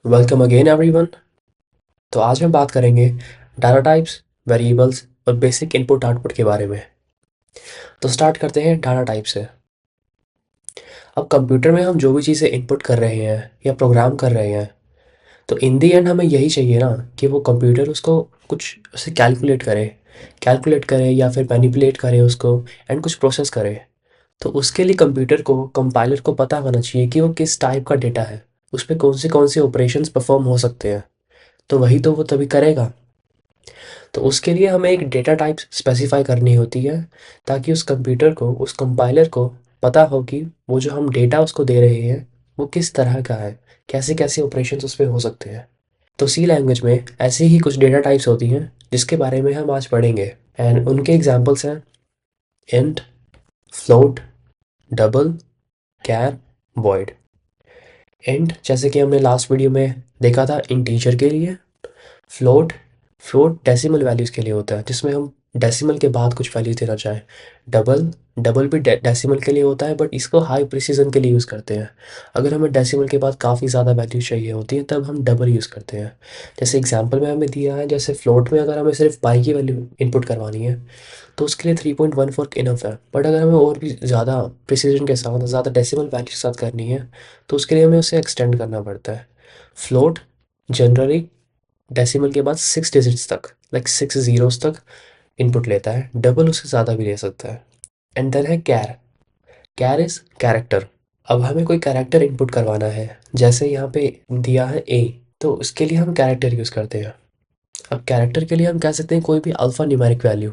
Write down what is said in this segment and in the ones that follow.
Welcome again everyone. तो आज हम बात करेंगे डाटा टाइप्स, वेरिएबल्स और बेसिक इनपुट आउटपुट के बारे में। तो स्टार्ट करते हैं डाटा टाइप से। अब कंप्यूटर में हम जो भी चीज़ें इनपुट कर रहे हैं या प्रोग्राम कर रहे हैं, तो इन दी एंड हमें यही चाहिए ना कि वो कंप्यूटर उसको कुछ उसे कैलकुलेट करे या फिर मैनिपुलेट करे उसको एंड कुछ प्रोसेस करे। तो उसके लिए कंप्यूटर को, कंपाइलर को पता होना चाहिए कि वो किस टाइप का डेटा है, उस पे कौन से ऑपरेशंस परफॉर्म हो सकते हैं। तो वही तो वो तभी करेगा। तो उसके लिए हमें एक डेटा टाइप स्पेसिफाई करनी होती है, ताकि उस कंप्यूटर को, उस कंपाइलर को पता हो कि वो जो हम डेटा उसको दे रहे हैं वो किस तरह का है, कैसे कैसे ऑपरेशंस उस पे हो सकते हैं। तो सी लैंग्वेज में ऐसे ही कुछ डेटा टाइप्स होती हैं जिसके बारे में हम आज पढ़ेंगे। एंड उनके एग्जांपल्स हैं इंट, फ्लोट, डबल, कैर, वॉइड। इंट जैसे कि हमने लास्ट वीडियो में देखा था इंटीजर के लिए। फ्लोट, फ्लोट डेसिमल वैल्यूज़ के लिए होता है, जिसमें हम डेसिमल के बाद कुछ वैल्यूज़ देना चाहें। डबल, डबल भी डेसिमल के लिए होता है, बट इसको हाई प्रिसीजन के लिए यूज़ करते हैं। अगर हमें डेसिमल के बाद काफ़ी ज़्यादा वैल्यूज चाहिए होती है तब हम डबल यूज़ करते हैं। जैसे एग्जांपल में हमें दिया है, जैसे फ्लोट में अगर हमें सिर्फ बाई की वैल्यू इनपुट करवानी है तो उसके लिए 3.14 इनफ है। बट अगर हमें और भी ज़्यादा प्रिसीजन के साथ, ज़्यादा डेसिमल वैल्यू के साथ करनी है तो उसके लिए हमें उसे एक्सटेंड करना पड़ता है। फ्लोट जनरली डेसिमल के बाद 6 डिजिट्स तक, लाइक 6 ज़ीरोस तक इनपुट लेता है। डबल उससे ज़्यादा भी ले सकता है। एंड देन है कैर। कैर इज़ कैरेक्टर। अब हमें कोई कैरेक्टर इनपुट करवाना है, जैसे यहाँ पे दिया है ए, तो उसके लिए हम कैरेक्टर यूज़ करते हैं। अब कैरेक्टर के लिए हम कह सकते हैं कोई भी अल्फ़ा न्यूमेरिक वैल्यू,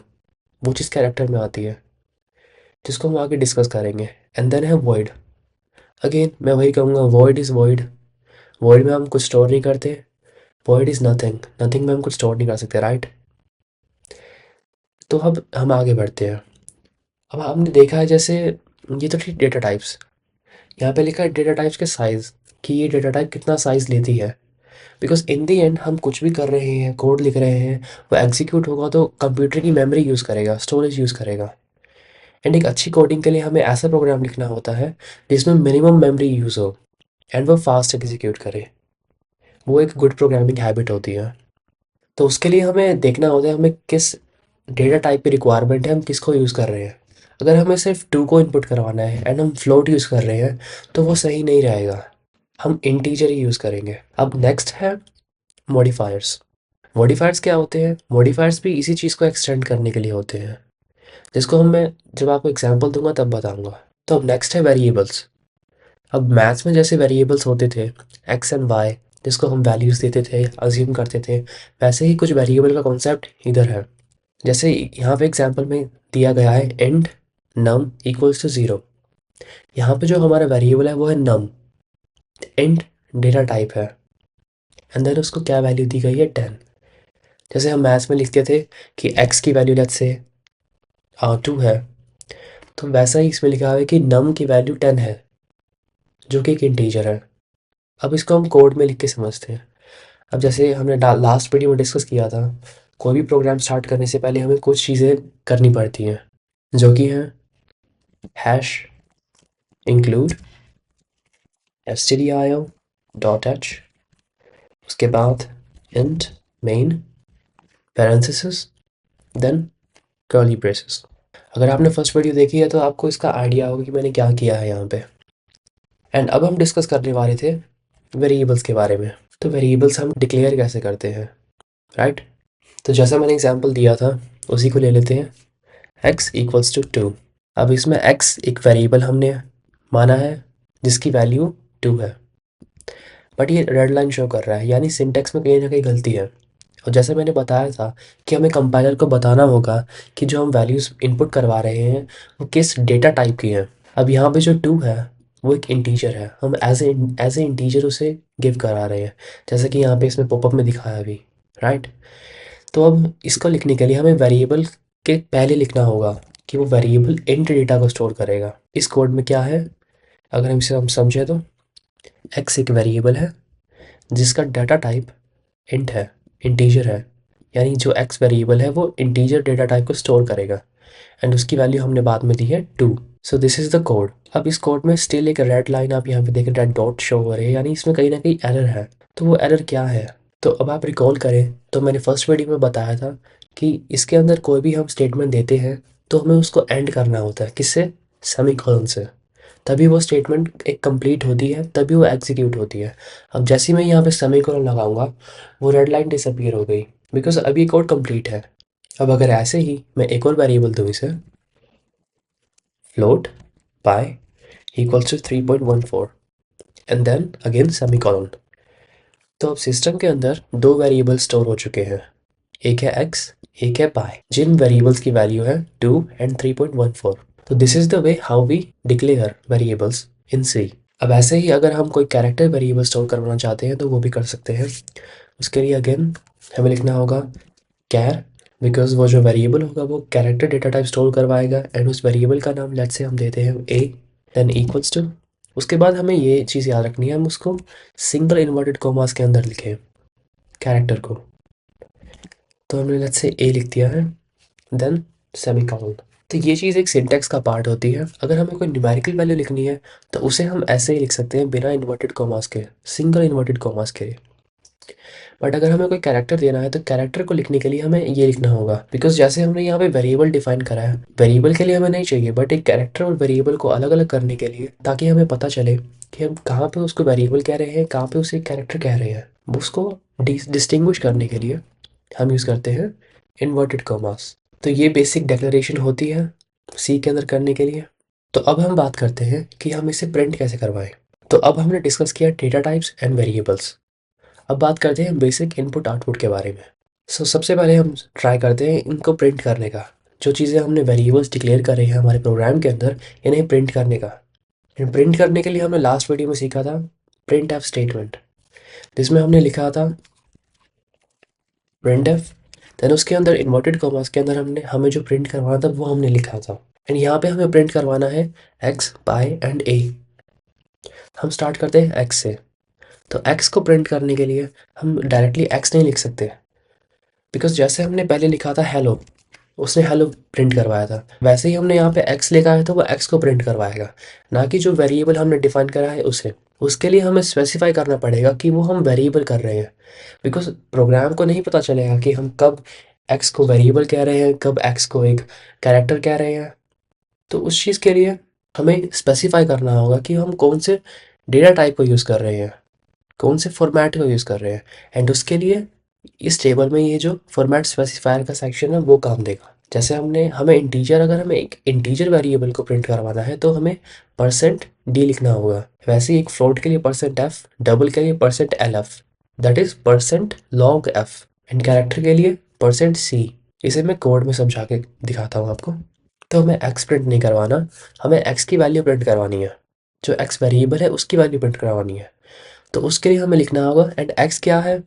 वो चीज़ कैरेक्टर में आती है, जिसको हम आगे डिस्कस करेंगे। एंड देन है वॉइड। अगेन मैं वही कहूँगा, वॉइड इज़ वॉइड। वॉइड में हम कुछ स्टोर नहीं करते। वॉइड इज़ नथिंग, नथिंग में हम कुछ स्टोर नहीं कर सकते, राइट। तो अब हम आगे बढ़ते हैं। अब हमने देखा है, जैसे ये तो थी डेटा टाइप्स। यहाँ पे लिखा है डेटा टाइप्स के साइज़, कि ये डेटा टाइप कितना साइज़ लेती है। बिकॉज इन दी एंड हम कुछ भी कर रहे हैं, कोड लिख रहे हैं, वो एग्जीक्यूट होगा तो कंप्यूटर की मेमोरी यूज़ करेगा, स्टोरेज यूज़ करेगा। एंड एक अच्छी कोडिंग के लिए हमें ऐसा प्रोग्राम लिखना होता है जिसमें मिनिमम मेमोरी यूज़ हो एंड वो फास्ट एग्जीक्यूट करे। वो एक गुड प्रोग्रामिंग हैबिट होती है। तो उसके लिए हमें देखना होता है हमें किस डेटा टाइप की रिक्वायरमेंट है, हम किसको यूज़ कर रहे हैं। अगर हमें सिर्फ टू को इनपुट करवाना है एंड हम फ्लोट यूज़ कर रहे हैं तो वो सही नहीं रहेगा, हम इंटीजर ही यूज़ करेंगे। अब नेक्स्ट है मॉडिफायर्स। मॉडिफायर्स क्या होते हैं? मॉडिफायर्स भी इसी चीज़ को एक्सटेंड करने के लिए होते हैं, जिसको हम मैं जब आपको एग्जांपल दूंगा तब बताऊंगा। तो अब नेक्स्ट है वेरिएबल्स। अब मैथ्स में जैसे वेरिएबल्स होते थे एक्स एंड वाई, जिसको हम वैल्यूज़ देते थे, अज्यूम करते थे, वैसे ही कुछ वेरिएबल का कॉन्सेप्ट इधर है। जैसे यहाँ पे एग्जांपल में दिया गया है इंट नम इक्वल्स टू 0। यहाँ पे जो हमारा वेरिएबल है वो है नम। इंट डेटा टाइप है एंड देन उसको क्या वैल्यू दी गई है 10। जैसे हम मैथ्स में लिखते थे कि एक्स की वैल्यू लेट्स से 2 है, तो वैसा ही इसमें लिखा हुआ है कि नम की वैल्यू 10 है, जो कि एक इंटीजर है। अब इसको हम कोड में लिख के समझते हैं। अब जैसे हमने लास्ट वीडियो में डिस्कस किया था, कोई भी प्रोग्राम स्टार्ट करने से पहले हमें कुछ चीज़ें करनी पड़ती हैं, जो कि हैं hash include stdio dot h, उसके बाद int main parenthesis then curly braces. अगर आपने फर्स्ट वीडियो देखी है तो आपको इसका आइडिया होगा कि मैंने क्या किया है यहाँ पे। एंड अब हम डिस्कस करने वाले थे वेरिएबल्स के बारे में। तो वेरिएबल्स हम डिक्लेयर कैसे करते हैं, राइट। तो जैसा मैंने एग्जांपल दिया था उसी को ले लेते हैं, x इक्वल्स टू 2। अब इसमें x एक वेरिएबल हमने माना है जिसकी वैल्यू 2 है, बट ये रेड लाइन शो कर रहा है, यानी सिंटेक्स में कहीं ना कहीं गलती है। और जैसे मैंने बताया था कि हमें कंपाइलर को बताना होगा कि जो हम वैल्यूज़ इनपुट करवा रहे हैं वो किस डेटा टाइप की हैं। अब यहाँ पे जो 2 है वो एक इंटीजर है, हम एज ए इंटीजर उसे गिव करा रहे हैं, जैसे कि यहाँ पे इसमें पॉपअप में दिखाया अभी, राइट। तो अब इसको लिखने के लिए हमें वेरिएबल के पहले लिखना होगा कि वो वेरिएबल इंट डेटा को स्टोर करेगा। इस कोड में क्या है, अगर हम इसे समझे तो एक्स एक वेरिएबल है जिसका डाटा टाइप इंट है, इंटीजर है, यानी जो एक्स वेरिएबल है वो इंटीजर डेटा टाइप को स्टोर करेगा एंड उसकी वैल्यू हमने बाद में दी है 2। So this is the code. अब इस कोड में स्टिल एक रेड लाइन आप यहाँ पे देख रहे, रेड डॉट शो हो रही है, यानी इसमें कहीं ना कहीं एरर है। तो वो एरर क्या है? तो अब आप रिकॉल करें तो मैंने फर्स्ट वीडियो में बताया था कि इसके अंदर कोई भी हम स्टेटमेंट देते हैं तो हमें उसको एंड करना होता है। किससे? सेमीकोलन से। तभी वो स्टेटमेंट एक कंप्लीट होती है, तभी वो एग्जीक्यूट होती है। अब जैसे ही मैं यहाँ पे सेमीकोलन लगाऊंगा वो रेड लाइन डिसअपीयर हो गई, बिकॉज अभी कोड कंप्लीट है। अब अगर ऐसे ही मैं एक और वेरिएबल दूँ इसे, float pi equals to 3.14 and then again semicolon, तो अब सिस्टम के अंदर दो वेरिएबल स्टोर हो चुके हैं, एक है x, एक है पाई, जिन वेरिएबल्स की वैल्यू है 2 एंड 3.14। तो this is the way how we declare variables in C. अब ऐसे ही अगर हम कोई कैरेक्टर वेरिएबल स्टोर करवाना चाहते हैं तो वो भी कर सकते हैं। उसके लिए अगेन हमें लिखना होगा कैर, बिकॉज वो जो वेरिएबल होगा वो कैरेक्टर डेटा टाइप स्टोर करवाएगा एंड उस वेरिएबल का नाम लेट्स से हम देते हैं a, देन इक्वल्स टू, उसके बाद हमें ये चीज़ याद रखनी है, हम उसको सिंगल इन्वर्टेड कॉमास के अंदर लिखें कैरेक्टर को। तो हमने लेट्स से a लिख दिया है, देन सेमीकोलन। तो ये चीज़ एक सिंटेक्स का पार्ट होती है। अगर हमें कोई न्यूमेरिकल वैल्यू लिखनी है तो उसे हम ऐसे ही लिख सकते हैं बिना इन्वर्टेड कॉमास के, सिंगल इन्वर्टेड कॉमास के। बट अगर हमें कोई कैरेक्टर देना है तो कैरेक्टर को लिखने के लिए हमें ये लिखना होगा, बिकॉज जैसे हमने यहाँ पे वेरिएबल डिफाइन करा है, वेरिएबल के लिए हमें नहीं चाहिए, बट एक कैरेक्टर और वेरिएबल को अलग अलग करने के लिए, ताकि हमें पता चले कि हम कहाँ पे उसको वेरिएबल कह रहे हैं, कहाँ पे उसे कैरेक्टर कह रहे हैं, उसको डिस्टिंग्विश करने के लिए हम यूज़ करते हैं इन्वर्टेड कॉमास। तो ये बेसिक डिक्लेरेशन होती है सी के अंदर करने के लिए। तो अब हम बात करते हैं कि हम इसे प्रिंट कैसे करवाएं। तो अब हमने डिस्कस किया डेटा टाइप्स एंड वेरिएबल्स। अब बात करते हैं बेसिक इनपुट आउटपुट के बारे में। सबसे पहले हम ट्राई करते हैं इनको प्रिंट करने का। जो चीज़ें हमने वेरिएबल्स डिक्लेयर कर रहे हैं हमारे प्रोग्राम के अंदर, इन्हें प्रिंट करने का। प्रिंट करने के लिए हमने लास्ट वीडियो में सीखा था प्रिंट एफ स्टेटमेंट, जिसमें हमने लिखा था प्रिंट एफ, देन उसके अंदर इन्वर्टेड कॉमास के अंदर हमने हमें जो प्रिंट करवाना था वो हमने लिखा था। एंड यहाँ पे हमें प्रिंट करवाना है एक्स, पाई एंड ए। हम स्टार्ट करते हैं एक्स से। तो एक्स को प्रिंट करने के लिए हम डायरेक्टली एक्स नहीं लिख सकते, बिकॉज जैसे हमने पहले लिखा था हेलो, उसने हेलो प्रिंट करवाया था, वैसे ही हमने यहाँ पे एक्स लिखा है तो वो एक्स को प्रिंट करवाएगा, ना कि जो वेरिएबल हमने डिफाइन करा है उसे। उसके लिए हमें स्पेसिफाई करना पड़ेगा कि वो हम वेरिएबल कर रहे हैं, बिकॉज प्रोग्राम को नहीं पता चलेगा कि हम कब एक्स को वेरिएबल कह रहे हैं, कब एक्स को एक कैरेक्टर कह रहे हैं। तो उस चीज़ के लिए हमें स्पेसिफाई करना होगा कि हम कौन से डेटा टाइप को यूज़ कर रहे हैं, कौन से फॉर्मेट को यूज़ कर रहे हैं। एंड उसके लिए इस टेबल में ये जो फॉर्मेट स्पेसिफायर का सेक्शन है वो काम देगा। जैसे हमें इंटीजर, अगर हमें एक इंटीजर वेरिएबल को प्रिंट करवाना है तो हमें परसेंट डी लिखना होगा। वैसे ही एक फ्लोट के लिए परसेंट एफ, डबल के लिए percent L F, that is percent log F, and character के लिए परसेंट सी। इसे मैं कोड में समझा के दिखाता हूँ आपको। तो हमें एक्स प्रिंट नहीं करवाना, हमें एक्स की वैल्यू प्रिंट करवानी है, जो एक्स वेरिएबल है उसकी वैल्यू प्रिंट करवानी है। तो उसके लिए हमें लिखना होगा, एंड एक्स क्या है?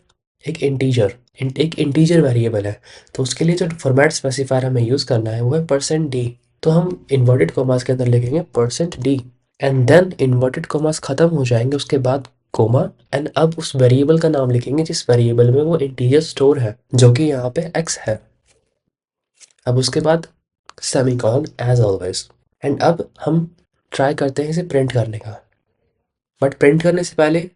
एक इंटीजर, एक इंटीजर वेरिएबल है। तो उसके लिए जो फॉर्मेट स्पेसिफायर हमें यूज़ करना है वो है परसेंट डी। तो हम इन्वर्टेड कॉमास के अंदर लिखेंगे percent d, and then inverted commas ख़त्म हो जाएंगे, उसके बाद कोमा, एंड अब उस वेरिएबल का नाम लिखेंगे जिस वेरिएबल में वो इंटीजर स्टोर है, जो कि यहाँ पे एक्स है। अब उसके बाद सेमीकोलन एज ऑलवेज। एंड अब हम ट्राई करते हैं इसे प्रिंट करने का, बट प्रिंट करने से पहले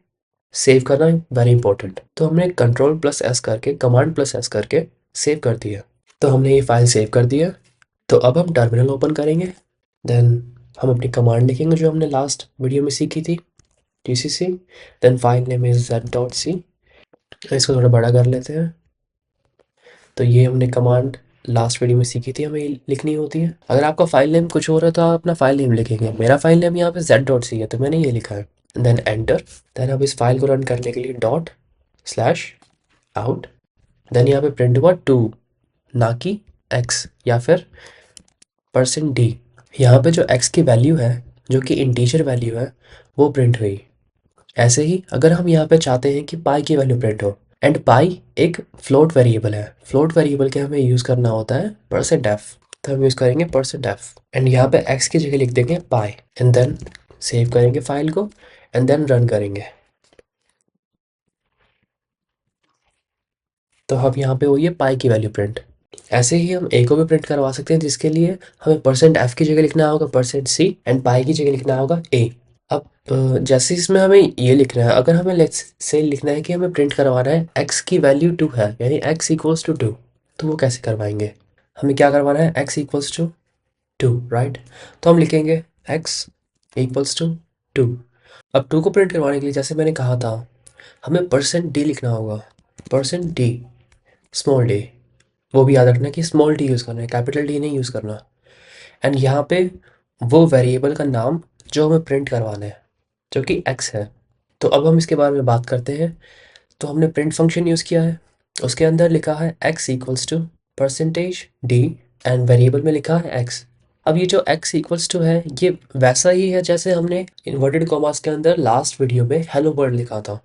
सेव करना वेरी इंपॉर्टेंट। तो हमने कंट्रोल प्लस एस करके, कमांड प्लस एस करके सेव कर दिया। तो हमने ये फाइल सेव कर दिया। तो अब हम टर्मिनल ओपन करेंगे, देन हम अपनी कमांड लिखेंगे जो हमने लास्ट वीडियो में सीखी थी, gcc, then file name is z.c। इसको थोड़ा बड़ा कर लेते हैं। तो ये हमने कमांड लास्ट वीडियो में सीखी थी, हमें लिखनी होती है। अगर आपका फाइल नेम कुछ और है तो आप अपना फाइल नेम लिखेंगे। मेरा फाइल नेम यहाँ पे z.c है तो मैंने ये लिखा है, देन एंटर। देन अब इस फाइल को रन करने के लिए डॉट स्लैश आउट, देन यहाँ पे प्रिंट हुआ 2, ना कि x, या फिर परसेंट डी। यहाँ पे जो x की वैल्यू है, जो कि इंटीजर वैल्यू है, वो प्रिंट हुई। ऐसे ही अगर हम यहाँ पे चाहते हैं कि पाई की वैल्यू प्रिंट हो, एंड पाई एक फ्लोट वेरिएबल है, फ्लोट वेरिएबल के हमें यूज़ करना होता है परसेंट एफ, तो हम यूज़ करेंगे परसेंट एफ, एंड यहाँ पे x की जगह लिख देंगे पाई, एंड देन सेव करेंगे फाइल को, एंड देन रन करेंगे। तो अब यहाँ पे हुई है पाई की वैल्यू प्रिंट। ऐसे ही हम ए को भी प्रिंट करवा सकते हैं, जिसके लिए हमें परसेंट एफ की जगह लिखना होगा परसेंट सी, एंड पाई की जगह लिखना होगा ए। अब जैसे इसमें हमें ये लिखना है, अगर हमें लेट्स से लिखना है कि हमें प्रिंट करवाना है x की वैल्यू 2 है, यानी x इक्वल्स टू 2, तो वो कैसे करवाएंगे? हमें क्या करवाना है? x equals to 2, right? तो हम लिखेंगे x इक्वल्स टू 2। अब 2 को प्रिंट करवाने के लिए जैसे मैंने कहा था, हमें परसेंट डी लिखना होगा। Percent D, small D. वो भी याद रखना कि स्मॉल डी यूज़ करना है, कैपिटल डी नहीं यूज़ करना। एंड यहाँ पे वो वेरिएबल का नाम जो हमें प्रिंट करवाना है, जो कि x है। तो अब हम इसके बारे में बात करते हैं। तो हमने प्रिंट फंक्शन यूज़ किया है, उसके अंदर लिखा है x equals to percentage d and variable में लिखा है x। अब ये जो x इक्वल्स टू है, ये वैसा ही है जैसे हमने इन्वर्टेड कॉमास के अंदर लास्ट वीडियो में हेलो वर्ल्ड लिखा था।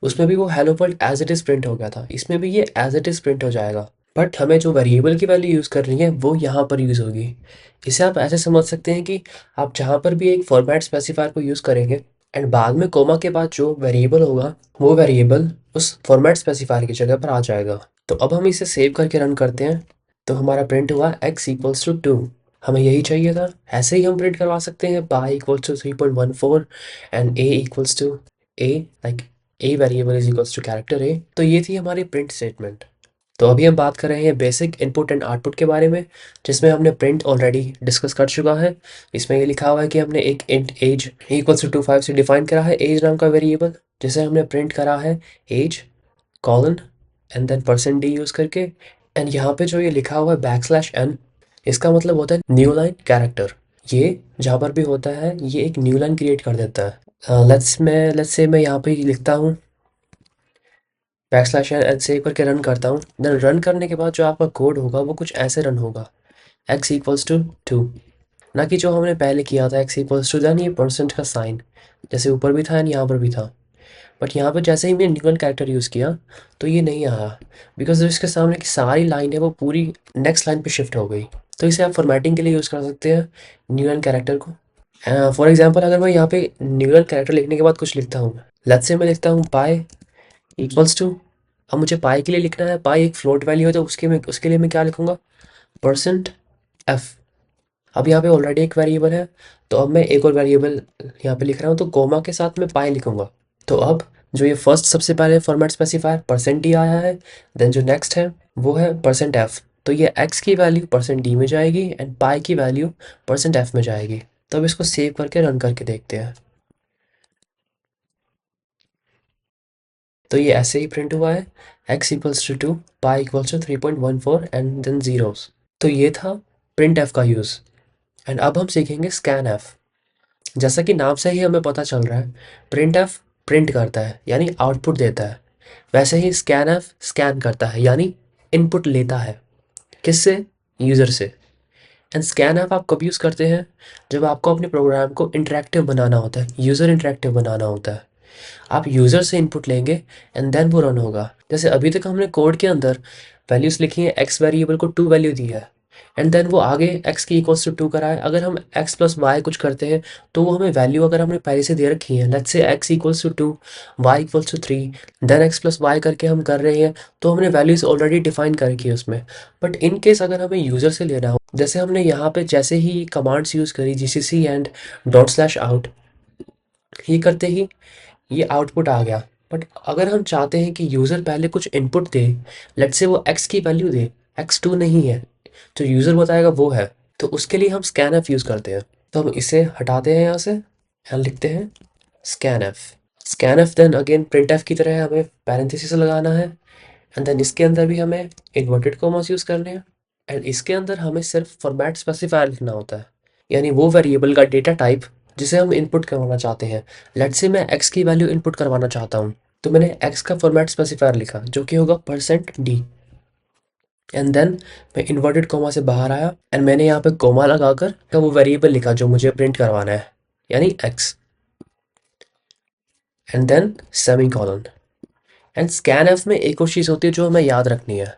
उसमें भी वो hello world as it is print हो गया था, इसमें भी ये एज इट इज़ प्रिंट हो जाएगा। बट हमें जो वेरिएबल की वैल्यू यूज़ करनी है वो यहाँ पर यूज़ होगी। इसे आप ऐसे समझ सकते हैं कि आप जहाँ पर भी एक फॉर्मेट स्पेसिफायर को यूज़ करेंगे एंड बाद में कोमा के बाद जो वेरिएबल होगा, वो वेरिएबल उस फॉर्मेट स्पेसिफायर की जगह पर आ जाएगा। तो अब हम इसे सेव करके रन करते हैं, तो हमारा प्रिंट हुआ x इक्वल्स टू 2। हमें यही चाहिए था। ऐसे ही हम प्रिंट करवा सकते हैं pi equals to 3.14 and a equals to a, like a variable is equals to character a। तो ये थी हमारी प्रिंट स्टेटमेंट। तो अभी हम बात कर रहे हैं बेसिक इनपुट एंड आउटपुट के बारे में, जिसमें हमने प्रिंट ऑलरेडी डिस्कस कर चुका है। इसमें ये लिखा हुआ है कि हमने एक इंट एज इक्वल्स टू 25 से डिफाइन करा है एज नाम का वेरिएबल, जिसे हमने प्रिंट करा है as colon and then percent d use करके। एंड यहाँ पे जो ये लिखा हुआ है \n, इसका मतलब होता है न्यू लाइन कैरेक्टर। ये जहाँ पर भी होता है ये एक न्यू लाइन क्रिएट कर देता है। लेट्स से मैं यहाँ पे लिखता हूँ \n सेव करके रन करता हूँ। देन रन करने के बाद जो आपका कोड होगा वो कुछ ऐसे रन होगा, x इक्वल्स टू 2, ना कि जो हमने पहले किया था x इक्वल्स टू देन ये परसेंट का साइन, जैसे ऊपर भी था एंड यहाँ पर भी था। बट यहाँ पर जैसे ही मैंने न्यूलन कैरेक्टर यूज़ किया तो ये नहीं आया, बिकॉज जो इसके सामने की सारी लाइन है वो पूरी नेक्स्ट लाइन पे शिफ्ट हो गई। तो इसे आप फॉर्मेटिंग के लिए यूज़ कर सकते हैं न्यूलन कैरेक्टर को। फॉर एग्जाम्पल अगर मैं यहाँ पे न्यूलन कैरेक्टर लिखने के बाद कुछ लिखता हूँ, लेट्स से मैं लिखता हूँ पाई इक्वल्स टू, अब मुझे पाई के लिए लिखना है, पाई एक फ्लोट वैल्यू है तो उसके लिए मैं क्या लिखूँगा? Percent F. अब यहाँ पे ऑलरेडी एक वेरिएबल है, तो अब मैं एक और वेरिएबल यहाँ पे लिख रहा हूँ, तो कोमा के साथ मैं पाई लिखूँगा। तो अब जो ये फर्स्ट सबसे पहले फॉर्मेट स्पेसिफायर परसेंट डी आया है, देन जो नेक्स्ट है वो है परसेंट एफ। तो ये एक्स की वैल्यू परसेंट डी में जाएगी एंड पाई की वैल्यू परसेंट एफ में जाएगी। तो अब इसको सेव करके रन करके देखते हैं। तो ये ऐसे ही प्रिंट हुआ है x equals to 2, pi equals to 3.14 and then zeros. तो ये था प्रिंट एफ का यूज़। एंड अब हम सीखेंगे स्कैन एफ। जैसा कि नाम से ही हमें पता चल रहा है, प्रिंट एफ प्रिंट करता है यानी आउटपुट देता है, वैसे ही स्कैन एफ स्कैन करता है यानी इनपुट लेता है। किससे? यूज़र से। एंड स्कैन एफ आप कब यूज़ करते हैं? जब आपको अपने प्रोग्राम को इंटरेक्टिव बनाना होता है, यूज़र इंटरेक्टिव बनाना होता है। आप यूज़र से इनपुट लेंगे एंड देन वो रन होगा। जैसे अभी तक हमने कोड के अंदर वैल्यूज़ लिखी हैं, एक्स वेरिएबल को 2 वैल्यू दी है एंड देन वो आगे एक्स की इक्वल्स टू 2 करा है। अगर हम एक्स प्लस वाई कुछ करते हैं तो वो हमें वैल्यू अगर हमने पहले से दे रखी है, let's say x equals to 2, y equals to 3, then x plus y करके हम कर रहे हैं, तो हमने वैल्यूज़ ऑलरेडी डिफाइन कर रखी है उसमें। बट इन केस अगर हमें यूज़र से लेना हो, जैसे हमने यहाँ पे जैसे ही कमांड्स यूज़ करी जीसीसी एंड ./out, ये करते ही ये आउटपुट आ गया। बट अगर हम चाहते हैं कि यूज़र पहले कुछ इनपुट दे, लेट्स से वो x की वैल्यू दे, x2 नहीं है, जो यूज़र बताएगा वो है, तो उसके लिए हम स्कैन एफ यूज़ करते हैं। तो हम इसे हटाते हैं यहाँ से एंड लिखते हैं scan f. Scan f then again print f की तरह हमें पैरेंथेसिस लगाना है एंड देन इसके अंदर भी हमें इन्वर्टेड कॉमास यूज़ करने हैं एंड इसके अंदर हमें सिर्फ फॉर्मेट स्पेसिफायर लिखना होता है, यानी वो वेरिएबल का डेटा टाइप जिसे हम इनपुट करवाना चाहते हैं। लेट्स से मैं x की वैल्यू इनपुट करवाना चाहता हूँ, तो मैंने x का फॉर्मेट स्पेसिफायर लिखा जो कि होगा परसेंट डी एंड देन मैं इन्वर्टेड कोमा से बाहर आया एंड मैंने यहाँ पे कोमा लगाकर का वो वेरिएबल लिखा जो मुझे प्रिंट करवाना है, यानी x, and then semi colon. And scan f में एक और चीज़ होती है जो हमें याद रखनी है,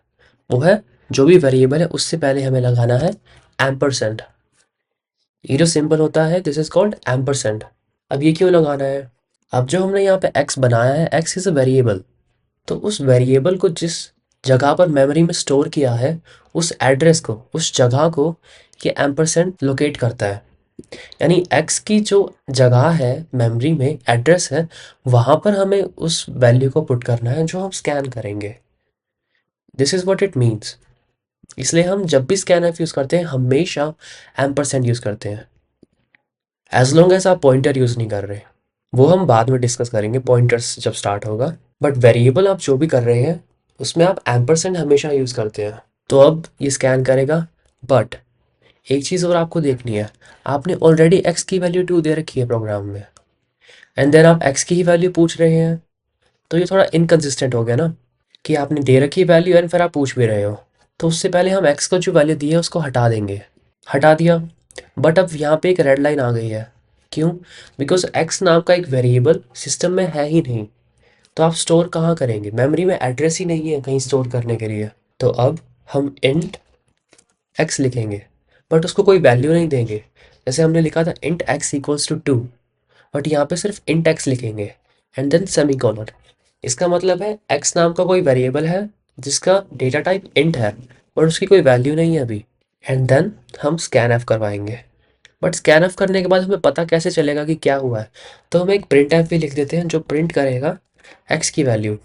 वो है जो भी वेरिएबल है उससे पहले हमें लगाना है एम्परसेंड। ये जो सिंबल होता है दिस इज कॉल्ड एम्परसेंड। अब ये क्यों लगाना है? अब जो हमने यहाँ पे x बनाया है, x इज़ अ वेरिएबल, तो उस वेरिएबल को जिस जगह पर मेमोरी में स्टोर किया है, उस एड्रेस को, उस जगह को ये एम्परसेंड लोकेट करता है। यानी x की जो जगह है मेमोरी में, एड्रेस है, वहाँ पर हमें उस वैल्यू को पुट करना है जो हम स्कैन करेंगे। This is what it means. इसलिए हम जब भी स्कैनफ यूज़ करते हैं हमेशा एम्परसेंड यूज़ करते हैं, एज लॉन्ग एज आप पॉइंटर यूज़ नहीं कर रहे। वो हम बाद में डिस्कस करेंगे पॉइंटर्स जब स्टार्ट होगा। बट वेरिएबल आप जो भी कर रहे हैं उसमें आप एम्परसेंड हमेशा यूज़ करते हैं। तो अब ये स्कैन करेगा, बट एक चीज़ और आपको देखनी है, आपने ऑलरेडी x की वैल्यू 2 दे रखी है प्रोग्राम में, एंड देन आप x की ही वैल्यू पूछ रहे हैं। तो ये थोड़ा इनकंसिस्टेंट हो गया ना, कि आपने दे रखी वैल्यू एंड फिर आप पूछ भी रहे हो। तो उससे पहले हम x को जो वैल्यू दी है उसको हटा देंगे। हटा दिया, बट अब यहाँ पे एक रेड लाइन आ गई है। क्यों? बिकॉज x नाम का एक वेरिएबल सिस्टम में है ही नहीं। तो आप स्टोर कहाँ करेंगे? मेमोरी में एड्रेस ही नहीं है कहीं स्टोर करने के लिए। तो अब हम इंट x लिखेंगे, बट उसको कोई वैल्यू नहीं देंगे। जैसे हमने लिखा था int x equals to 2, but यहाँ पे सिर्फ इंट x लिखेंगे एंड देन सेमीकोलन। इसका मतलब है x नाम का कोई वेरिएबल है जिसका डेटा टाइप इंट है, बट उसकी कोई वैल्यू नहीं है अभी। एंड देन हम स्कैन एफ करवाएंगे। बट स्कैन एफ करने के बाद हमें पता कैसे चलेगा कि क्या हुआ है? तो हम एक प्रिंट एफ भी लिख देते हैं जो प्रिंट करेगा x की वैल्यू,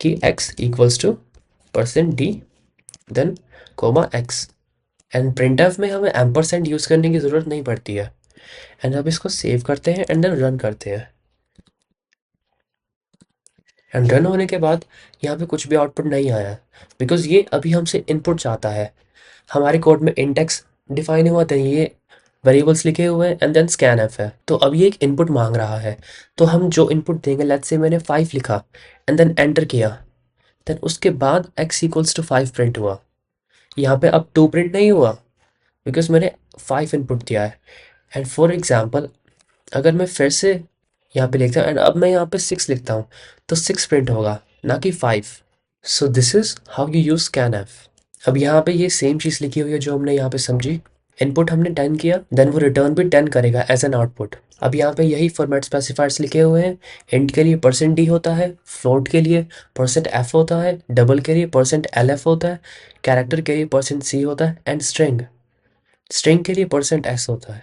कि x equals to %d then comma x। And print f में हमें एम्परसेंड यूज़ करने की ज़रूरत नहीं पड़ती है। एंड अब इसको सेव करते हैं एंड देन रन करते हैं। एंड रन होने के बाद यहाँ पे कुछ भी आउटपुट नहीं आया, बिकॉज ये अभी हमसे इनपुट चाहता है। हमारे कोड में इंडेक्स डिफाइन हुआ था, ये वेरिएबल्स लिखे हुए हैं एंड देन स्कैन एफ है, तो अब ये एक इनपुट मांग रहा है। तो हम जो इनपुट देंगे, लेट्स से मैंने 5 लिखा एंड देन एंटर किया, देन उसके बाद x इक्वल्स टू 5 प्रिंट हुआ। यहाँ पे अब 2 प्रिंट नहीं हुआ बिकॉज मैंने 5 इनपुट दिया है। एंड फॉर एग्जाम्पल अगर मैं फिर से यहाँ पे लिखता हूँ एंड अब मैं यहाँ पे 6 लिखता हूँ, तो 6 प्रिंट होगा, ना कि 5। So this is how you use scan F. अब यहाँ पे ये सेम चीज़ लिखी हुई है जो हमने यहाँ पे समझी। इनपुट हमने 10 किया, देन वो रिटर्न भी 10 करेगा एज एन आउटपुट। अब यहाँ पे यही फॉर्मेट स्पेसिफायर्स लिखे हुए हैं। इंट के लिए %d होता है, फ्लोट के लिए %f होता है, डबल के लिए %lf होता है, कैरेक्टर के लिए %c होता है, एंड स्ट्रिंग स्ट्रिंग के लिए %s होता है।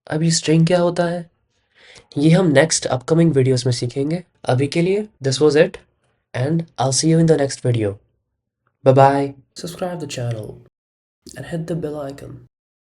अब ये स्ट्रिंग क्या होता है ये हम नेक्स्ट अपकमिंग वीडियोस में सीखेंगे। अभी के लिए this was it and I see you in the next video. Bye bye. Subscribe the channel and hit the bell icon.